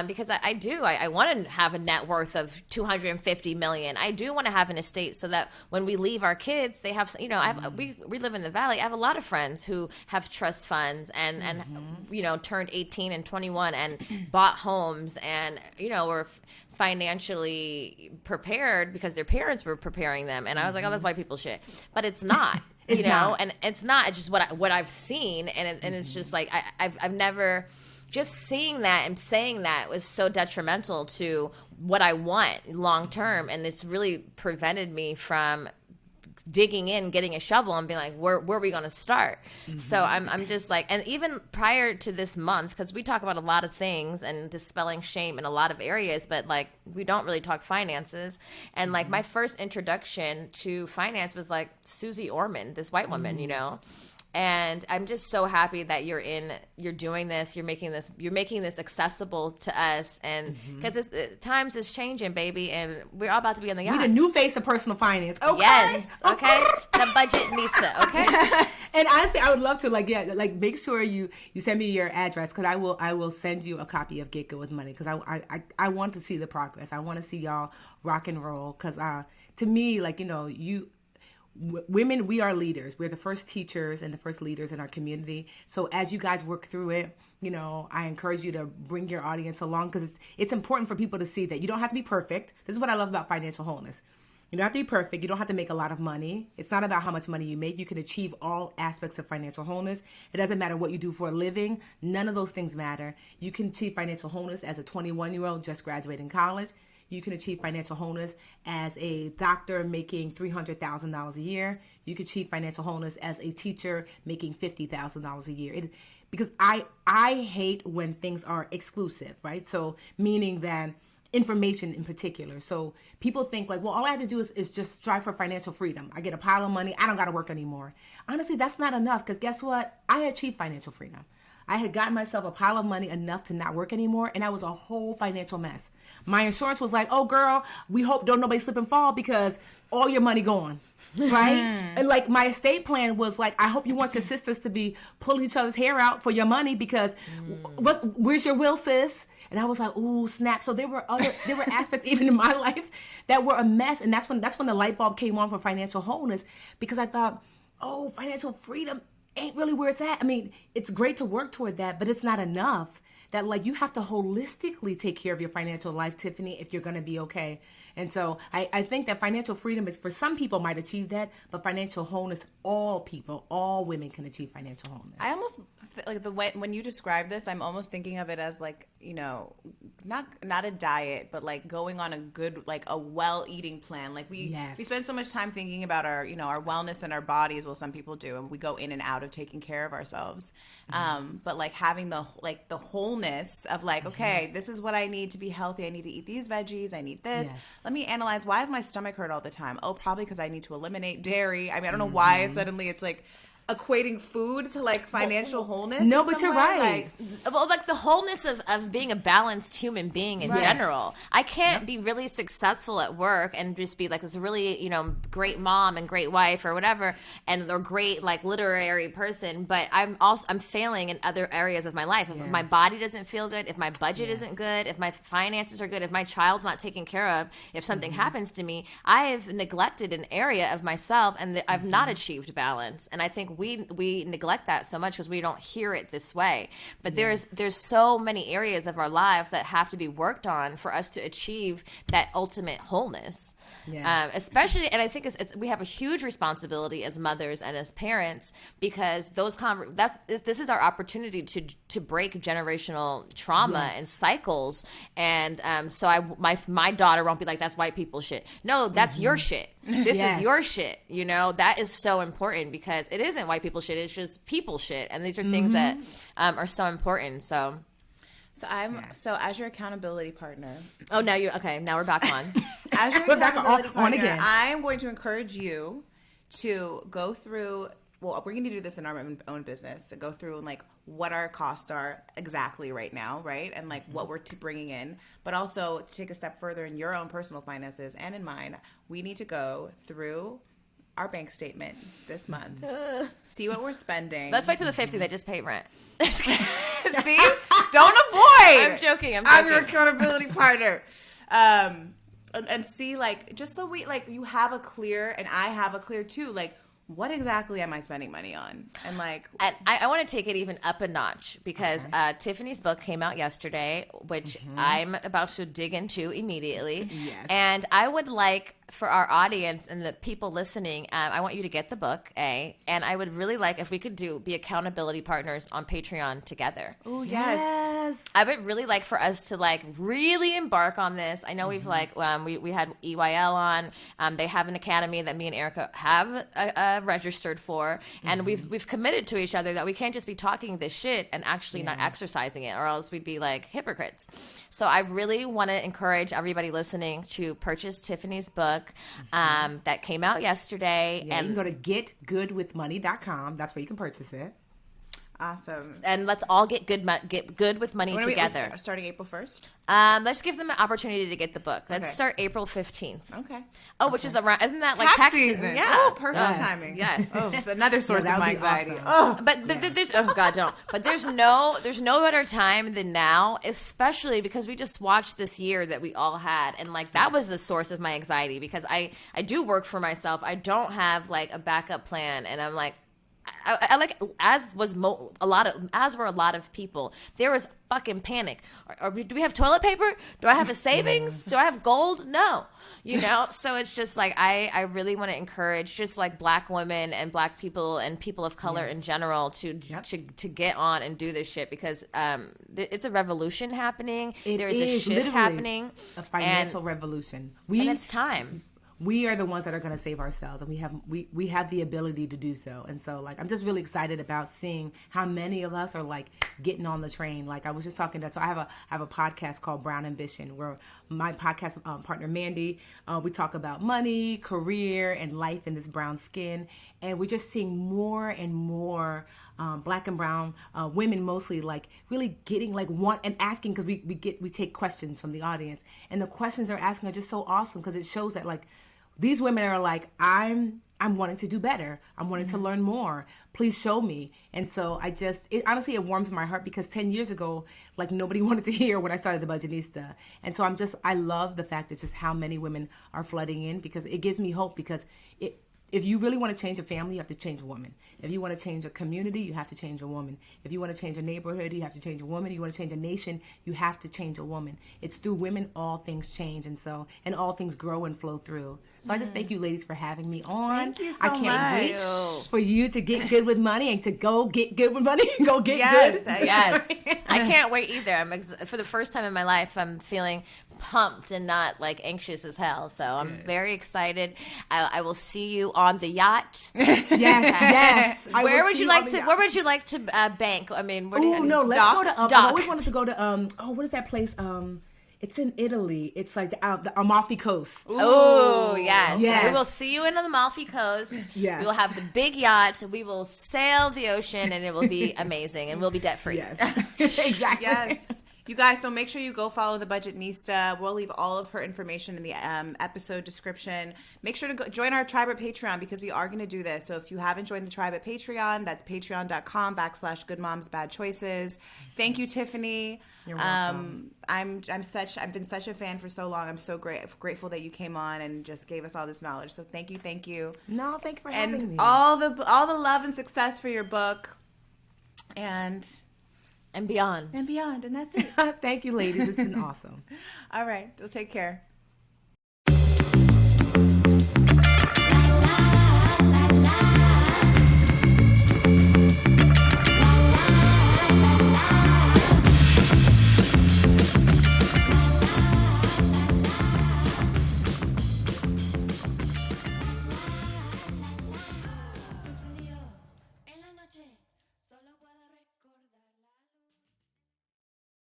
because I want to have a net worth of $250 million. I do want to have an estate so that when we leave our kids, they have, we live in the Valley. I have a lot of friends who have trust funds and turned 18 and 21 and bought homes and, were financially prepared because their parents were preparing them. And I was like, oh, that's white people shit. But it's not. And it's not. It's just what I've seen, and it's just like I've never, just seeing that and saying that was so detrimental to what I want long term, and it's really prevented me from digging in, getting a shovel, and being like, where are we going to start? So I'm just like, and even prior to this month, because we talk about a lot of things and dispelling shame in a lot of areas, but like we don't really talk finances. And like my first introduction to finance was like Susie Orman, this white woman, And I'm just so happy that you're doing this, you're making this accessible to us, and because times is changing, baby, and we're all about to be on the yacht. We the new face of personal finance. Okay. Yes. Okay. The Budgetnista. Okay. And honestly, I would love to make sure you send me your address, because I will send you a copy of Get Good with Money, because I want to see the progress. I want to see y'all rock and roll, because to me, women, we are leaders. We're the first teachers and the first leaders in our community. So as you guys work through it, I encourage you to bring your audience along, because it's important for people to see that you don't have to be perfect. This is what I love about financial wholeness. You don't have to be perfect. You don't have to make a lot of money. It's not about how much money you make. You can achieve all aspects of financial wholeness. It doesn't matter what you do for a living. None of those things matter. You can achieve financial wholeness as a 21-year-old just graduating college. You can achieve financial wholeness as a doctor making $300,000 a year. You can achieve financial wholeness as a teacher making $50,000 a year. Because I hate when things are exclusive, right? So meaning that information in particular. So people think like, well, all I have to do is just strive for financial freedom. I get a pile of money. I don't got to work anymore. Honestly, that's not enough because guess what? I achieved financial freedom. I had gotten myself a pile of money enough to not work anymore, and I was a whole financial mess. My insurance was like, oh, girl, we hope don't nobody slip and fall because all your money gone, right? And like my estate plan was like, I hope you want your sisters to be pulling each other's hair out for your money because where's your will, sis? And I was like, ooh, snap. So there were aspects even in my life that were a mess. And that's when the light bulb came on for financial wholeness because I thought, oh, financial freedom ain't really where it's at. I mean, it's great to work toward that, but it's not enough. That like you have to holistically take care of your financial life, Tiffany, if you're going to be okay. And so I think that financial freedom is for some people might achieve that, but financial wholeness, all people, all women can achieve financial wholeness. I almost like the way when you describe this, I'm almost thinking of it as like, you know, not a diet, but like going on a good, like a well eating plan. Like we spend so much time thinking about our, you know, our wellness and our bodies. Well, some people do, and we go in and out of taking care of ourselves. But like having the wholeness of like, okay, this is what I need to be healthy. I need to eat these veggies. I need this. Let me analyze, why does my stomach hurt all the time? Oh, probably because I need to eliminate dairy. I mean, I don't know why suddenly it's like equating food to like financial wholeness. No, but you're right. Like the wholeness of being a balanced human being in general. I can't be really successful at work and just be like this really, you know, great mom and great wife or whatever, and or great like literary person, but I'm failing in other areas of my life. If my body doesn't feel good, if my budget isn't good, if my finances are good, if my child's not taken care of, if something happens to me, I have neglected an area of myself and I've not achieved balance. And I think we neglect that so much because we don't hear it this way. But there's so many areas of our lives that have to be worked on for us to achieve that ultimate wholeness. Especially, and I think we have a huge responsibility as mothers and as parents because this is our opportunity to break generational trauma and cycles. And so my daughter won't be like, that's white people shit. No, that's your shit. This is your shit. You know, that is so important because it isn't white people shit. It's just people shit. And these are things that are so important. So as your accountability partner. Oh, now we're back on. As your accountability partner, again. I'm going to encourage you to go through. Well, we're going to do this in our own business. To go through and like what our costs are exactly right now, right? And like what we're bringing in, but also to take a step further in your own personal finances and in mine, we need to go through our bank statement this month. See what we're spending. Let's wait till the 50 that just paid rent. See? Don't avoid. I'm joking. I'm your accountability partner. And see, like, just so we, like, you have a clear, and I have a clear too, like, what exactly am I spending money on? And like, and I want to take it even up a notch because Tiffany's book came out yesterday, which I'm about to dig into immediately. Yes. And I would like for our audience and the people listening, I want you to get the book, and I would really like if we could be accountability partners on Patreon together. Oh yes. I would really like for us to like really embark on this. I know we've like we had EYL on. They have an academy that me and Erica have registered for, and we've committed to each other that we can't just be talking this shit and actually not exercising it, or else we'd be like hypocrites. So I really want to encourage everybody listening to purchase Tiffany's book. That came out yesterday. And you can go to getgoodwithmoney.com. That's where you can purchase it. Awesome. And let's all get good with money together. Starting April 1st? Let's give them an opportunity to get the book. Let's start April 15th. Okay. Oh, which is around, isn't that like tax season? Yeah. Oh, perfect timing. Yes. Oh, another source of my anxiety. Oh, Awesome. but there's God don't. But there's no better time than now, especially because we just watched this year that we all had, and like that was the source of my anxiety because I do work for myself. I don't have like a backup plan, and I'm like, I like, as were a lot of people. There was fucking panic. Do we have toilet paper? Do I have a savings? Do I have gold? No, So it's just like I really want to encourage just like Black women and Black people and people of color in general to get on and do this shit, because it's a revolution happening. There is a shift happening, a financial revolution. And it's time. We are the ones that are going to save ourselves, and we have the ability to do so. And so, like, I'm just really excited about seeing how many of us are like getting on the train. Like, I was just talking to, so I have a podcast called Brown Ambition, where my podcast partner Mandy, we talk about money, career, and life in this brown skin, and we're just seeing more and more Black and brown women, mostly, like really getting like and asking, because we take questions from the audience, and the questions they're asking are just so awesome, because it shows that like these women are like, I'm wanting to do better. I'm wanting to learn more. Please show me. And so honestly, it warms my heart, because 10 years ago, like, nobody wanted to hear when I started the Budgetnista. And so I love the fact that just how many women are flooding in, because it gives me hope, because if you really want to change a family, you have to change a woman. If you want to change a community, you have to change a woman. If you want to change a neighborhood, you have to change a woman. If you want to change a nation, you have to change a woman. It's through women all things change, and all things grow and flow through. So I just thank you, ladies, for having me on. Thank you so much. I can't wait for you to get good with money, and to go get good with money and go get good. Yes. I can't wait either. For the first time in my life, I'm feeling pumped and not like anxious as hell. So I'm very excited. I will see you on the yacht. Yes. Where would you like to bank? I mean, where let's go to. I've always wanted to go to. What is that place? It's in Italy. It's like the Amalfi Coast. Oh, yes. We will see you in the Amalfi Coast. Yes. We will have the big yacht. We will sail the ocean, and it will be amazing, and we'll be debt-free. Yes. Exactly. Yes. You guys, so make sure you go follow the Budgetnista. We'll leave all of her information in the episode description. Make sure to go join our tribe at Patreon, because we are going to do this. So if you haven't joined the tribe at Patreon, that's patreon.com/GoodMomsBadChoices. Thank you, Tiffany. You're welcome. I've been such a fan for so long. I'm so grateful that you came on and just gave us all this knowledge. So thank you. No, thank you for having me. All the love and success for your book, and beyond. And that's it. Thank you, ladies. It's been awesome. All right. Well, take care.